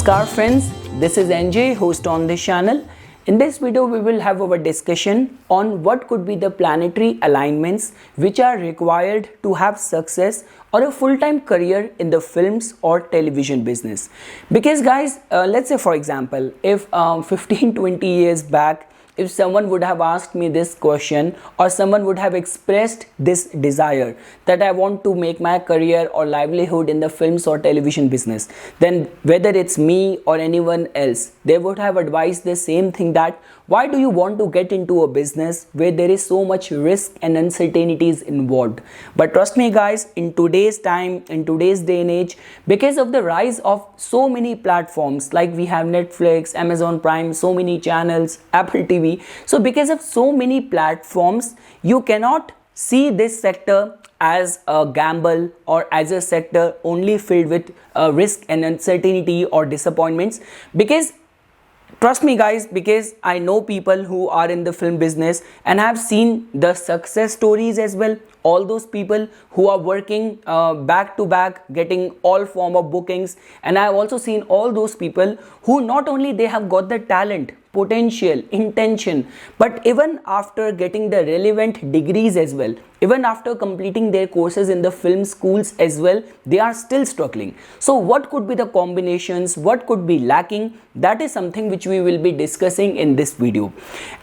Namaskar friends, this is NJ, host on this channel. In this video, we will have our discussion on what could be the planetary alignments which are required to have success or a full-time career in the films or television business. Because guys, let's say for example, if 15-20 years back, if someone would have asked me this question or someone would have expressed this desire that I want to make my career or livelihood in the films or television business, then whether it's me or anyone else, they would have advised the same thing, that why do you want to get into a business where there is so much risk and uncertainties involved? But trust me guys, in today's time, in today's day and age, because of the rise of so many platforms, like we have Netflix, Amazon Prime, so many channels, Apple TV. So because of so many platforms, you cannot see this sector as a gamble or as a sector only filled with risk and uncertainty or disappointments. Because trust me guys, because I know people who are in the film business and have seen the success stories as well. All those people who are working back to back, getting all form of bookings, and I have also seen all those people who not only they have got the talent, potential, intention, but even after getting the relevant degrees as well, even after completing their courses in the film schools as well, they are still struggling. So what could be the combinations, what could be lacking? That is something which we will be discussing in this video.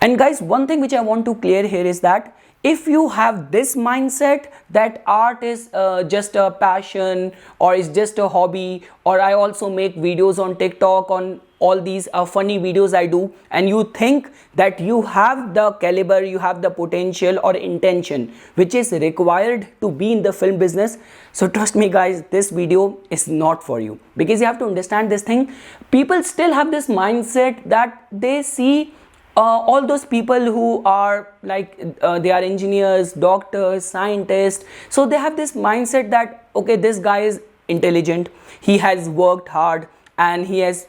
And guys, one thing which I want to clear here is that if you have this mindset that art is just a passion or is just a hobby, or I also make videos on TikTok on all these funny videos I do, and you think that you have the caliber, you have the potential or intention which is required to be in the film business, so trust me guys, this video is not for you. Because you have to understand this thing, people still have this mindset that they see all those people who are like they are engineers, doctors, scientists, so they have this mindset that okay, this guy is intelligent, he has worked hard and he has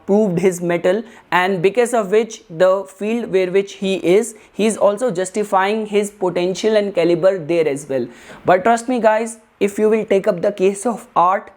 proved his mettle, and because of which the field where which he is also justifying his potential and caliber there as well. But trust me guys, if you will take up the case of art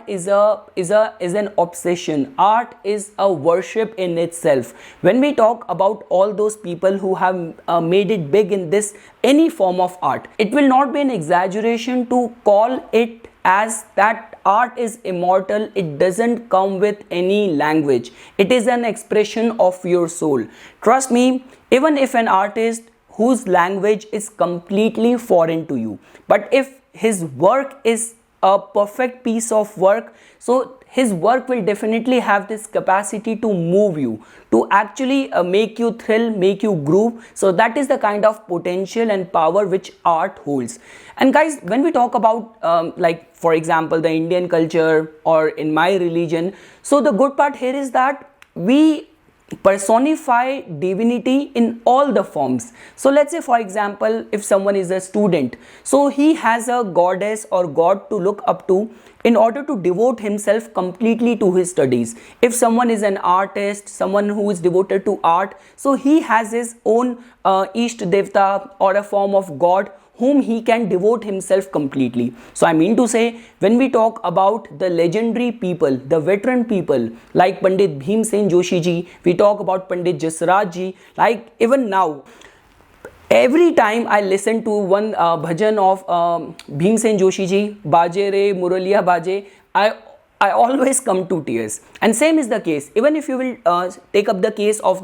is an obsession. Art is a worship in itself. When we talk about all those people who have made it big in this any form of art, it will not be an exaggeration to call it as that art is immortal. It doesn't come with any language. It is an expression of your soul. Trust me, even if an artist whose language is completely foreign to you, but if his work is a perfect piece of work, so his work will definitely have this capacity to move you, to actually make you thrill, make you groove. So that is the kind of potential and power which art holds. And guys, when we talk about like for example the Indian culture or in my religion, so the good part here is that we personify divinity in all the forms. So let's say for example, if someone is a student, so he has a goddess or god to look up to in order to devote himself completely to his studies. If someone is an artist, someone who is devoted to art, so he has his own Ishta Devta or a form of god whom he can devote himself completely. So I mean to say, when we talk about the legendary people, the veteran people like Pandit Bhimsen Joshi ji, we talk about Pandit Jasraj ji, like even now, every time I listen to one bhajan of Bhimsen Joshi ji, Baje Re Muraliya Baje, I always come to tears. And same is the case even if you will take up the case of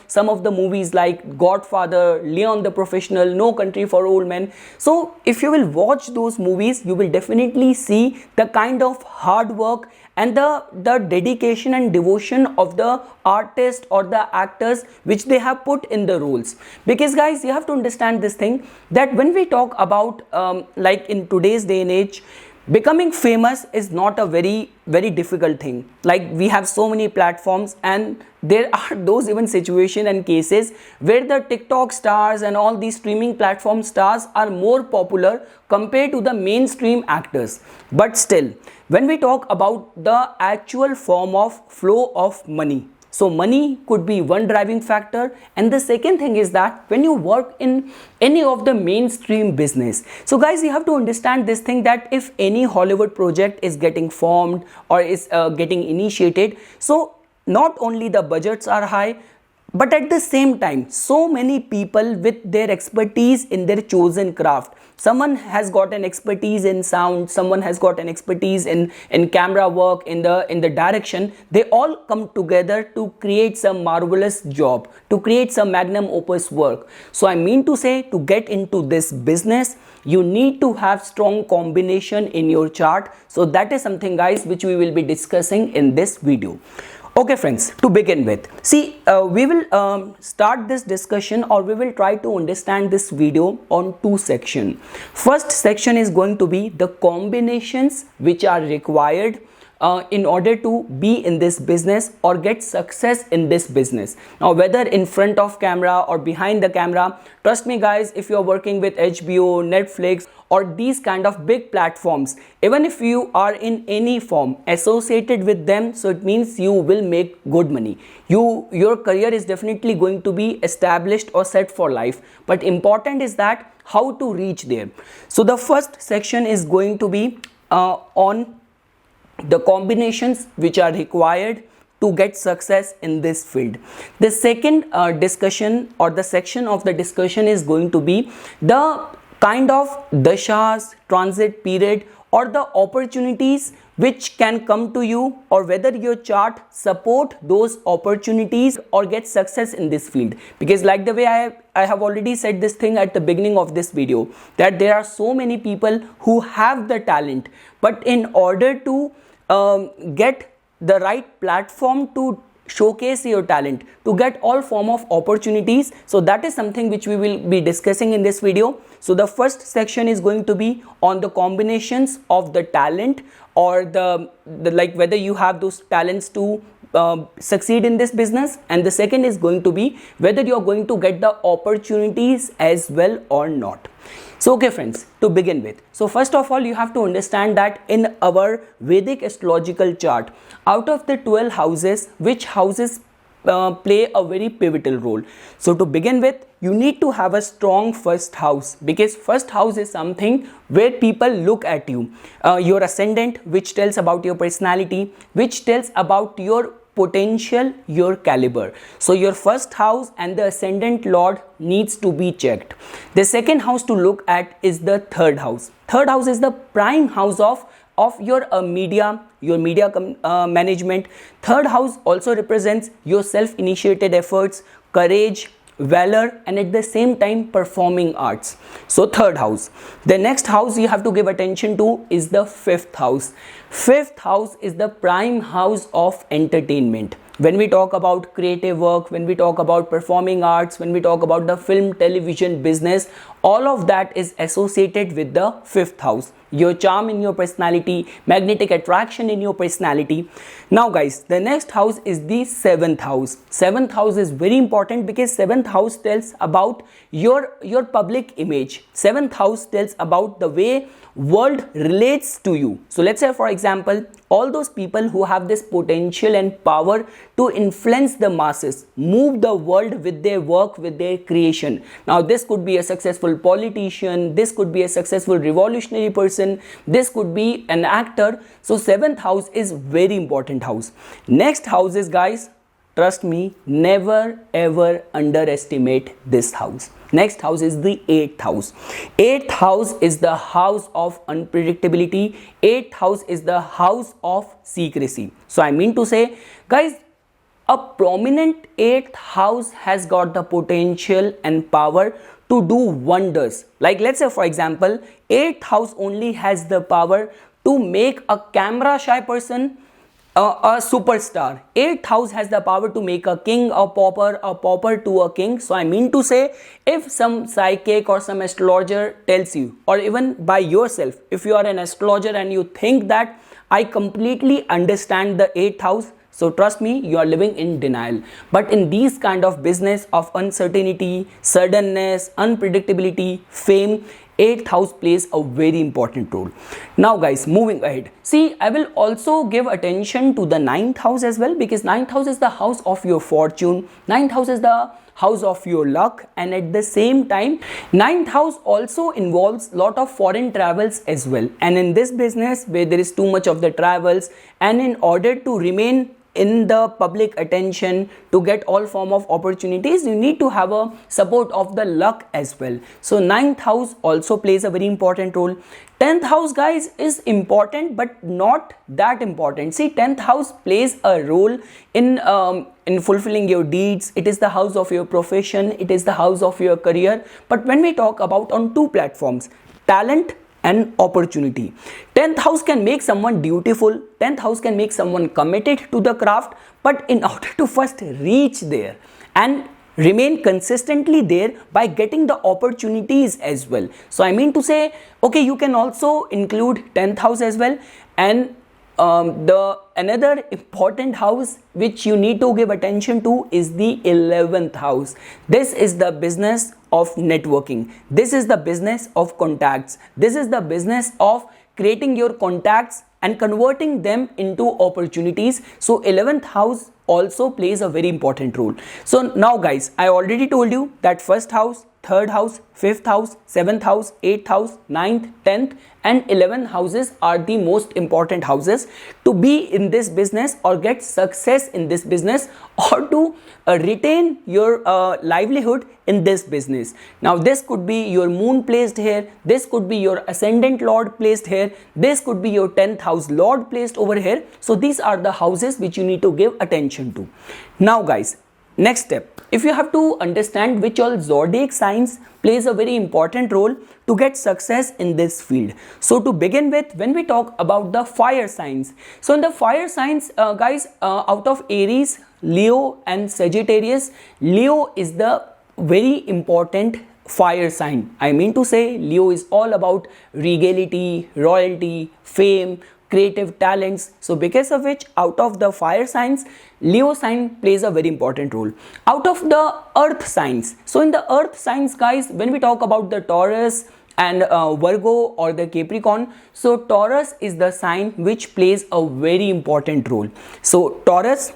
some of the movies like Godfather, Leon the Professional, No Country for Old Men. So if you will watch those movies, you will definitely see the kind of hard work and the dedication and devotion of the artist or the actors which they have put in the roles. Because guys, you have to understand this thing, that when we talk about like in today's day and age, becoming famous is not a very difficult thing. Like we have so many platforms, and there are those even situations and cases where the TikTok stars and all these streaming platform stars are more popular compared to the mainstream actors. But still, when we talk about the actual form of flow of money, So money could be one driving factor. And the second thing is that when you work in any of the mainstream business, so guys, you have to understand this thing, that if any Hollywood project is getting formed or is getting initiated, so not only the budgets are high, but at the same time, so many people with their expertise in their chosen craft. Someone has got an expertise in sound, someone has got an expertise in camera work, in the direction. They all come together to create some marvelous job, to create some magnum opus work. So I mean to say, to get into this business, you need to have strong combination in your chart. So that is something, guys, which we will be discussing in this video. Okay friends, to begin with, see, we will start this discussion, or we will try to understand this video on two sections. First section is going to be the combinations which are required in order to be in this business or get success in this business. Now, whether in front of camera or behind the camera, trust me guys, if you're working with HBO, Netflix, or these kind of big platforms, even if you are in any form associated with them, so it means you will make good money. Your career is definitely going to be established or set for life. But important is that how to reach there. So the first section is going to be on the combinations which are required to get success in this field. The second discussion, or the section of the discussion, is going to be the kind of dashas, transit period, or the opportunities which can come to you, or whether your chart support those opportunities or get success in this field. Because like the way I have already said this thing at the beginning of this video, that there are so many people who have the talent, but in order to get the right platform to showcase your talent, to get all form of opportunities, so that is something which we will be discussing in this video. So the first section is going to be on the combinations of the talent, or the like whether you have those talents to succeed in this business, and the second is going to be whether you are going to get the opportunities as well or not. So okay friends, to begin with, so first of all, you have to understand that in our Vedic astrological chart, out of the 12 houses, which houses play a very pivotal role. So to begin with, you need to have a strong first house, because first house is something where people look at you. Your ascendant, which tells about your personality, which tells about your potential, your caliber. So your first house and the ascendant lord needs to be checked. The second house to look at is the third house. Third house is the prime house of your media, management. Third house also represents your self-initiated efforts, courage, valor, and at the same time performing arts. So third house. The next house you have to give attention to is the fifth house. Fifth house is the prime house of entertainment. When we talk about creative work, when we talk about performing arts, when we talk about the film, television business, all of that is associated with the fifth house. Your charm in your personality, magnetic attraction in your personality. Now guys, the next house is the seventh house. Seventh house is very important because seventh house tells about your public image. Seventh house tells about the way world relates to you. So let's say, for example, all those people who have this potential and power to influence the masses, move the world with their work, with their creation. Now this could be a successful politician, this could be a successful revolutionary person, this could be an actor. So seventh house is very important house. Next house is, guys, trust me, never ever underestimate this house. Next house is the eighth house. Eighth house is the house of unpredictability. Eighth house is the house of secrecy. So I mean to say, guys, a prominent eighth house has got the potential and power to do wonders. Like let's say, for example, eighth house only has the power to make a camera shy person a superstar. Eighth house has the power to make a king a pauper to a king. So I mean to say, if some psychic or some astrologer tells you, or even by yourself, if you are an astrologer and you think that I completely understand the eighth house, So trust me, you are living in denial. But in these kind of business of uncertainty, suddenness, unpredictability, fame, 8th house plays a very important role. Now guys, moving ahead, see, I will also give attention to the 9th house as well, because 9th house is the house of your fortune, 9th house is the house of your luck, and at the same time 9th house also involves lot of foreign travels as well. And in this business where there is too much of the travels, and in order to remain in the public attention, to get all form of opportunities, you need to have a support of the luck as well. So 9th house also plays a very important role. 10th house guys is important, but not that important. See, 10th house plays a role in fulfilling your deeds. It is the house of your profession, it is the house of your career. But when we talk about on two platforms, talent and opportunity, 10th house can make someone dutiful, 10th house can make someone committed to the craft, but in order to first reach there and remain consistently there by getting the opportunities as well. So I mean to say, okay, you can also include 10th house as well. And the another important house which you need to give attention to is the 11th house. This is the business of networking, this is the business of contacts, this is the business of creating your contacts and converting them into opportunities. So 11th house also plays a very important role. So now guys, I already told you that first house, third house, fifth house, seventh house, 8th house, 9th, 10th and 11th houses are the most important houses to be in this business or get success in this business, or to retain your livelihood in this business. Now this could be your moon placed here, this could be your ascendant lord placed here, this could be your 10th house lord placed over here. So these are the houses which you need to give attention to. Now guys, next step, if you have to understand which all zodiac signs plays a very important role to get success in this field. So to begin with, when we talk about the fire signs, so in the fire signs guys, out of Aries, Leo and Sagittarius, Leo is the very important fire sign. I mean to say, Leo is all about regality, royalty, fame, creative talents. So because of which, out of the fire signs, Leo sign plays a very important role. Out of the earth signs, so in the earth signs guys, when we talk about the Taurus and Virgo or the Capricorn, so Taurus is the sign which plays a very important role. So Taurus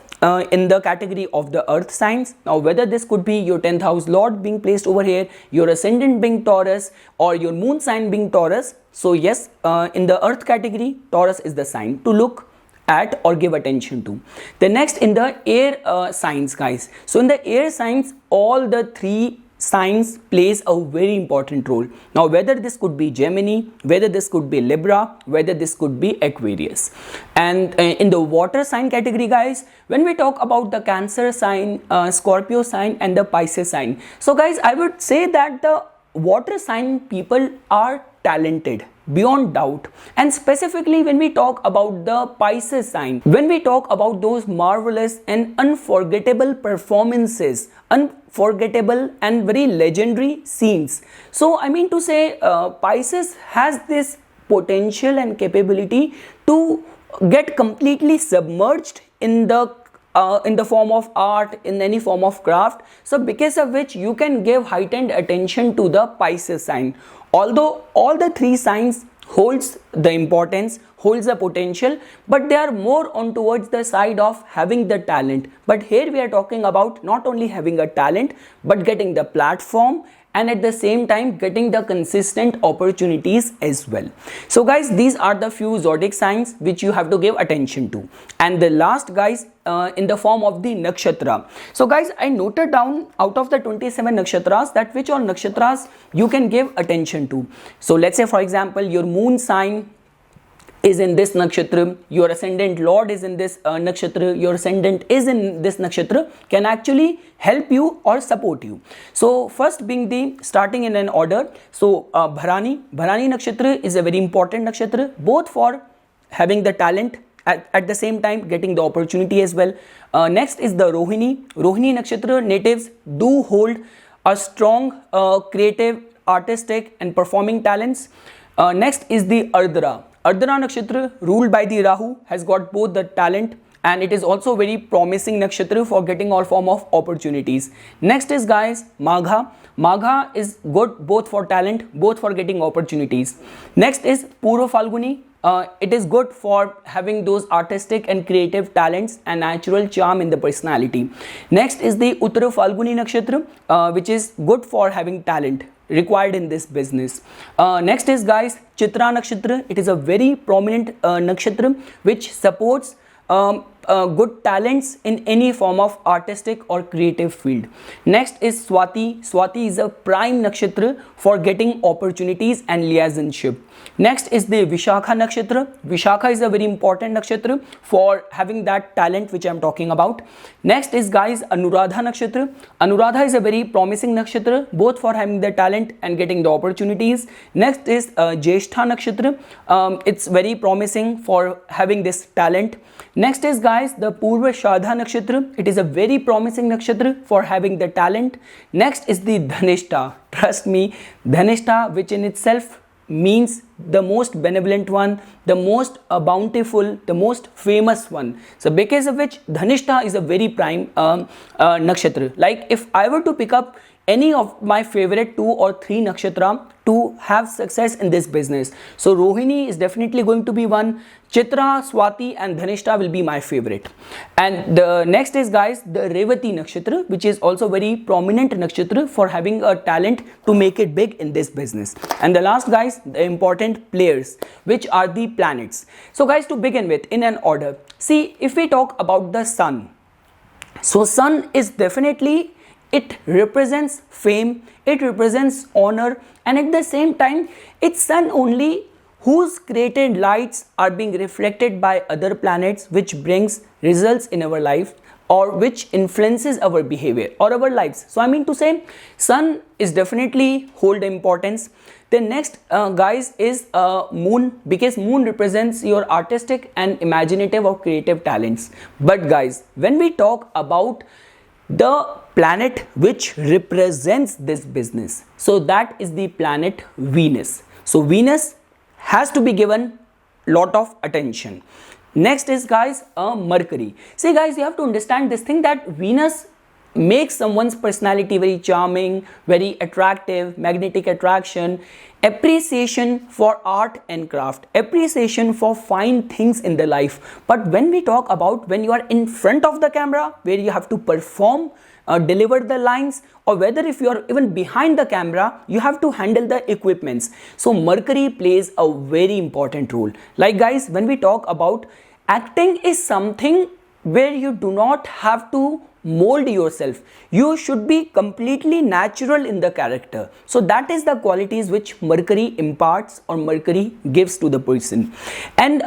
in the category of the earth signs. Now whether this could be your 10th house lord being placed over here, your ascendant being Taurus, or your moon sign being Taurus, so yes, in the earth category, Taurus is the sign to look at or give attention to. The next in the air signs guys, so in the air signs, all the three signs plays a very important role. Now whether this could be Gemini, whether this could be Libra, whether this could be Aquarius. And in the water sign category guys, when we talk about the Cancer sign, Scorpio sign and the Pisces sign, so guys, I would say that the water sign people are talented beyond doubt. And specifically when we talk about the Pisces sign, when we talk about those marvelous and unforgettable performances, unforgettable and very legendary scenes, so I mean to say Pisces has this potential and capability to get completely submerged in the form of art, in any form of craft. So because of which you can give heightened attention to the Pisces sign. Although all the three signs holds the importance, holds the potential, but they are more on towards the side of having the talent. But here we are talking about not only having a talent, but getting the platform and at the same time getting the consistent opportunities as well. So guys, these are the few zodiac signs which you have to give attention to. And the last guys, in the form of the nakshatra. So guys, I noted down out of the 27 nakshatras that which all nakshatras you can give attention to. So let's say for example, your moon sign is in this nakshatra, your ascendant lord is in this nakshatra, your ascendant is in this nakshatra, can actually help you or support you. So first being the starting in an order, so Bharani nakshatra is a very important nakshatra, both for having the talent, at the same time getting the opportunity as well. Next is the Rohini nakshatra natives do hold a strong creative, artistic and performing talents. Next is the Ardra nakshatra ruled by the Rahu, has got both the talent and it is also very promising nakshatra for getting all form of opportunities. Next is guys Magha. Magha is good both for talent, both for getting opportunities. Next is Purva Falguni. It is good for having those artistic and creative talents and natural charm in the personality. Next is the Uttara Falguni nakshatra, which is good for having talent required in this business. Next is guys Chitra nakshatra. It is a very prominent nakshatra which supports good talents in any form of artistic or creative field. Next is Swati. Swati is a prime nakshatra for getting opportunities and liaisonship. Next is the Vishakha nakshatra. Vishakha is a very important nakshatra for having that talent which I am talking about. Next is guys Anuradha nakshatra. Anuradha is a very promising nakshatra both for having the talent and getting the opportunities. Next is Jyeshtha nakshatra. It's very promising for having this talent. Next is guys the Purva Shadha nakshatra. It is a very promising nakshatra for having the talent. Next is the Dhanishta. Trust me, Dhanishta, which in itself means the most benevolent one, the most bountiful, the most famous one. So because of which Dhanishta is a very prime nakshatra. Like if I were to pick up any of my favorite 2 or 3 nakshatra to have success in this business, so Rohini is definitely going to be one. Chitra, Swati and Dhanishta will be my favorite. And the next is guys the Revati nakshatra, which is also very prominent nakshatra for having a talent to make it big in this business. And the last guys the important players, which are the planets. So guys, to begin with in an order, see if we talk about the sun. So sun is definitely, it represents fame, it represents honor, and at the same time it's sun only whose created lights are being reflected by other planets, which brings results in our life or which influences our behavior or our lives. So I mean to say sun is definitely hold importance. The next guys is moon, because moon represents your artistic and imaginative or creative talents. But guys, when we talk about the planet which represents this business, so that is the planet Venus. So Venus has to be given lot of attention. Next is guys Mercury. See guys, you have to understand this thing that Venus makes someone's personality very charming, very attractive, magnetic attraction, appreciation for art and craft, appreciation for fine things in the life. But when we talk about when you are in front of the camera, where you have to perform, deliver the lines, or whether if you are even behind the camera, you have to handle the equipments. So Mercury plays a very important role. Like guys, when we talk about acting is something where you do not have to mold yourself, you should be completely natural in the character. So that is the qualities which Mercury imparts or Mercury gives to the person. And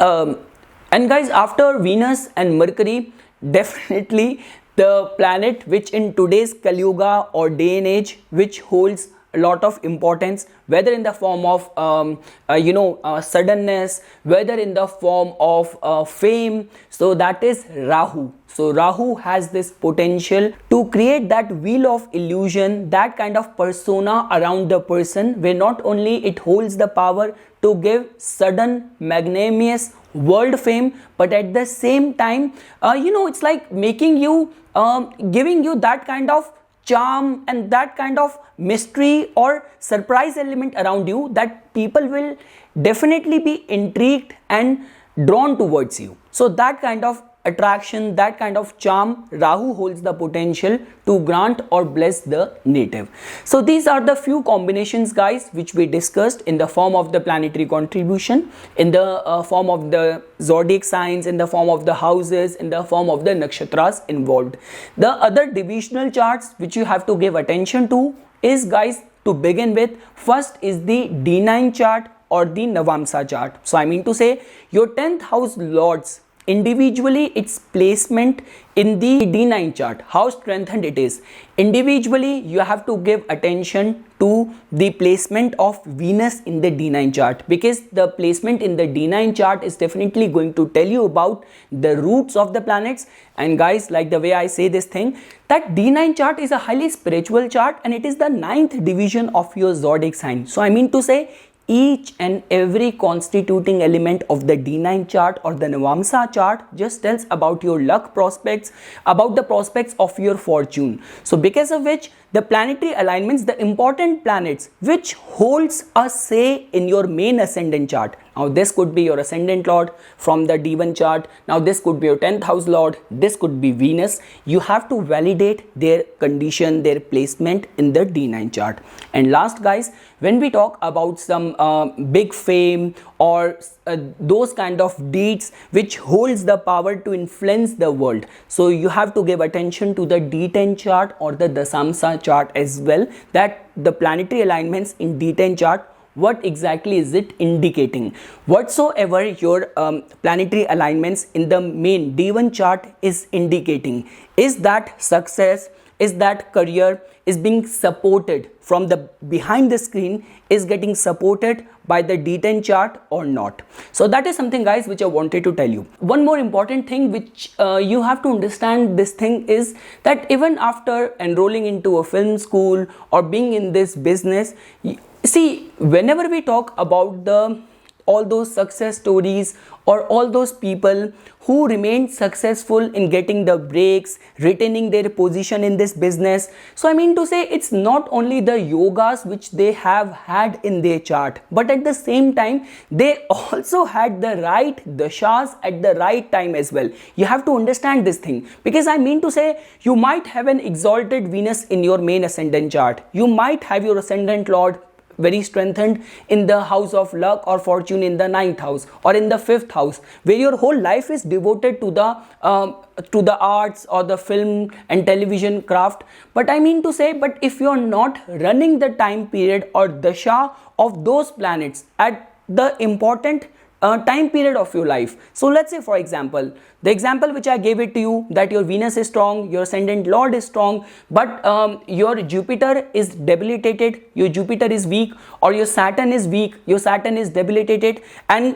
guys, after Venus and Mercury, definitely the planet which in today's Kali Yuga or day and age which holds a lot of importance, whether in the form of suddenness, whether in the form of fame, so that is Rahu. So Rahu has this potential to create that wheel of illusion, that kind of persona around the person, where not only it holds the power to give sudden magnanimous world fame, but at the same time it's like making you giving you that kind of charm and that kind of mystery or surprise element around you that people will definitely be intrigued and drawn towards you. So that kind of attraction, that kind of charm, Rahu holds the potential to grant or bless the native. So these are the few combinations guys which we discussed in the form of the planetary contribution, in the form of the zodiac signs, in the form of the houses, in the form of the nakshatras involved. The other divisional charts which you have to give attention to is guys, to begin with, first is the D9 chart or the Navamsa chart. So I mean to say your 10th house lords, individually its placement in the D9 chart, how strengthened it is. Individually you have to give attention to the placement of Venus in the D9 chart, because the placement in the D9 chart is definitely going to tell you about the roots of the planets. And guys, like the way I say this thing, that D9 chart is a highly spiritual chart and it is the 9th division of your zodiac sign. So I mean to say each and every constituting element of the D9 chart or the Navamsa chart just tells about your luck prospects, about the prospects of your fortune. So because of which the planetary alignments, the important planets which holds a say in your main ascendant chart. Now this could be your ascendant lord from the D1 chart. Now this could be your 10th house lord. This could be Venus. You have to validate their condition, their placement in the D9 chart. And last guys, when we talk about some big fame or those kind of deeds which holds the power to influence the world, so you have to give attention to the D10 chart or the Dasamsa chart as well, that the planetary alignments in D10 chart, what exactly is it indicating. Whatsoever your planetary alignments in the main D1 chart is indicating, is that success, is that career is being supported from the behind the screen, is getting supported by the D10 chart or not. So that is something guys which I wanted to tell you. One more important thing which you have to understand this thing is that even after enrolling into a film school or being in this business, see, whenever we talk about all those success stories or all those people who remained successful in getting the breaks, retaining their position in this business. So I mean to say, it's not only the yogas which they have had in their chart, but at the same time, they also had the right dashas at the right time as well. You have to understand this thing, because I mean to say, you might have an exalted Venus in your main ascendant chart. You might have your ascendant lord very strengthened in the house of luck or fortune in the 9th house or in the 5th house, where your whole life is devoted to the arts or the film and television craft. But I mean to say, but if you are not running the time period or dasha of those planets at the important time period of your life. So let's say, for example, the example which I gave it to you, that your Venus is strong, your ascendant lord is strong, but your Jupiter is debilitated, your Jupiter is weak, or your Saturn is weak, your Saturn is debilitated, and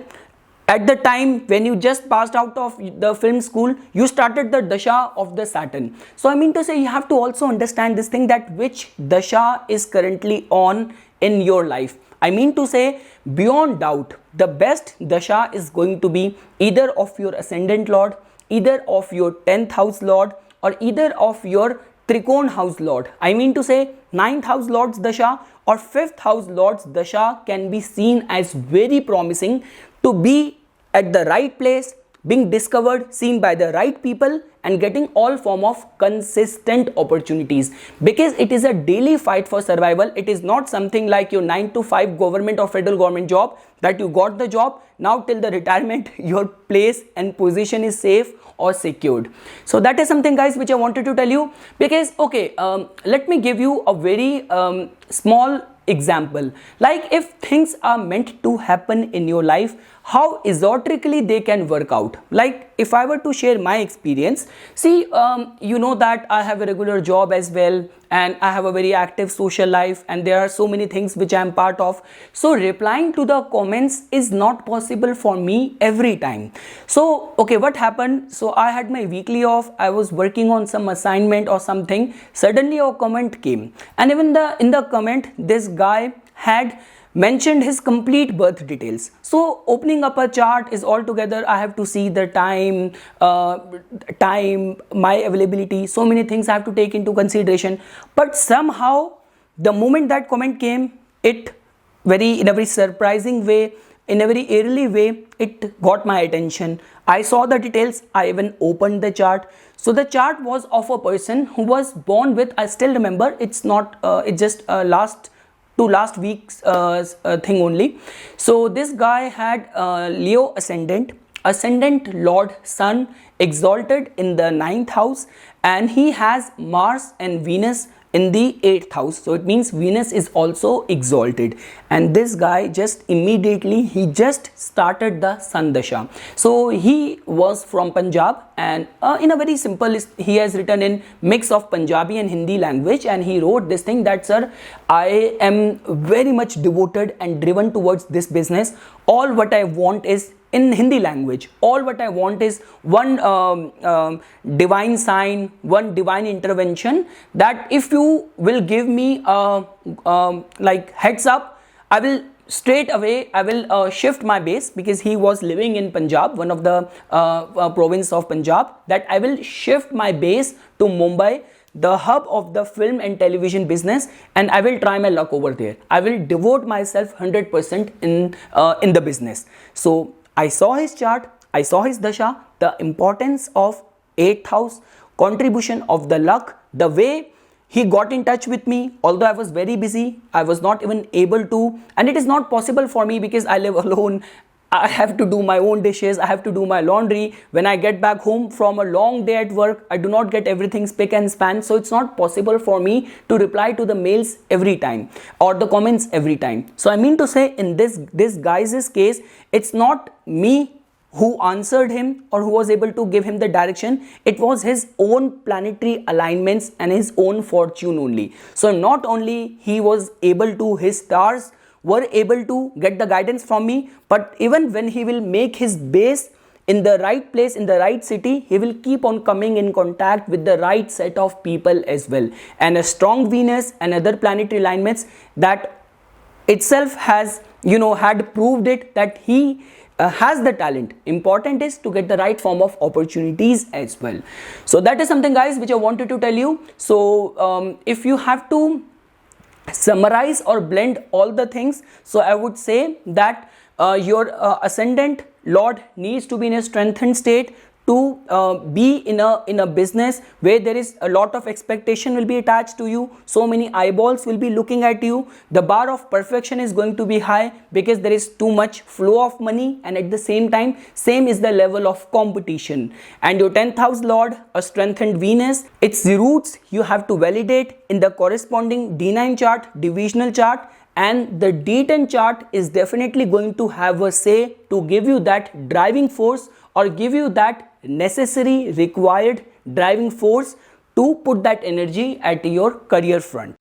at the time when you just passed out of the film school, you started the dasha of the Saturn. So I mean to say, you have to also understand this thing, that which dasha is currently on in your life. I mean to say, beyond doubt, the best dasha is going to be either of your ascendant lord, either of your 10th house lord, or either of your Trikon house lord. I mean to say, 9th house lord's dasha or 5th house lord's dasha can be seen as very promising to be at the right place, being discovered, seen by the right people, and getting all form of consistent opportunities, because it is a daily fight for survival. It is not something like your 9 to 5 government or federal government job, that you got the job, now till the retirement your place and position is safe or secured. So that is something guys which I wanted to tell you, because okay, let me give you a very small example. Like, if things are meant to happen in your life, how esoterically they can work out. Like, if I were to share my experience, see, you know that I have a regular job as well, and I have a very active social life, and there are so many things which I am part of. So replying to the comments is not possible for me every time. So okay, what happened? So I had my weekly off, I was working on some assignment or something. Suddenly a comment came, and even in the comment, this guy had mentioned his complete birth details. So opening up a chart is altogether, I have to see the time, my availability, so many things I have to take into consideration. But somehow the moment that comment came, in a very surprising way, in a very early way, it got my attention. I saw the details, I even opened the chart. So the chart was of a person who was born with, I still remember, it's not, it's just last week's thing only. So this guy had Leo ascendant lord sun exalted in the 9th house, and he has Mars and Venus in the 8th house. So it means Venus is also exalted, and this guy just immediately he just started the Sun Dasha. So he was from Punjab, and in a very simple, he has written in mix of Punjabi and Hindi language, and he wrote this thing that, sir, I am very much devoted and driven towards this business. All what I want is, in Hindi language, all what I want is one divine sign, one divine intervention, that if you will give me like heads up, I will straight away I will shift my base, because he was living in Punjab, one of the province of Punjab, that I will shift my base to Mumbai, the hub of the film and television business, and I will try my luck over there. I will devote myself 100% in the business. So I saw his chart, I saw his dasha, the importance of 8th house, contribution of the luck, the way he got in touch with me. Although I was very busy, I was not even able to, and it is not possible for me because I live alone. I have to do my own dishes, I have to do my laundry. When I get back home from a long day at work, I do not get everything spick and span. So it's not possible for me to reply to the mails every time or the comments every time. So I mean to say, in this guy's case, it's not me who answered him or who was able to give him the direction. It was his own planetary alignments and his own fortune only. So not only he was able to, his stars were able to get the guidance from me, but even when he will make his base in the right place, in the right city, he will keep on coming in contact with the right set of people as well. And a strong Venus and other planetary alignments, that itself has, had proved it that he has the talent. Important is to get the right form of opportunities as well. So that is something, guys, which I wanted to tell you. So if you have to summarize or blend all the things, so I would say that your ascendant lord needs to be in a strengthened state to be in a business where there is a lot of expectation will be attached to you. So many eyeballs will be looking at you. The bar of perfection is going to be high because there is too much flow of money, and at the same time, same is the level of competition. And your 10th house lord, a strengthened Venus, its roots you have to validate in the corresponding D9 chart, divisional chart, and the D10 chart is definitely going to have a say to give you that driving force or give you that necessary required driving force to put that energy at your career front.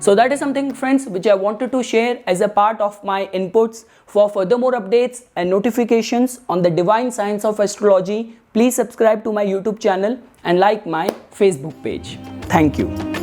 So that is something, friends, which I wanted to share as a part of my inputs. For further more updates and notifications on the divine science of astrology, please subscribe to my YouTube channel and like my Facebook page. Thank you.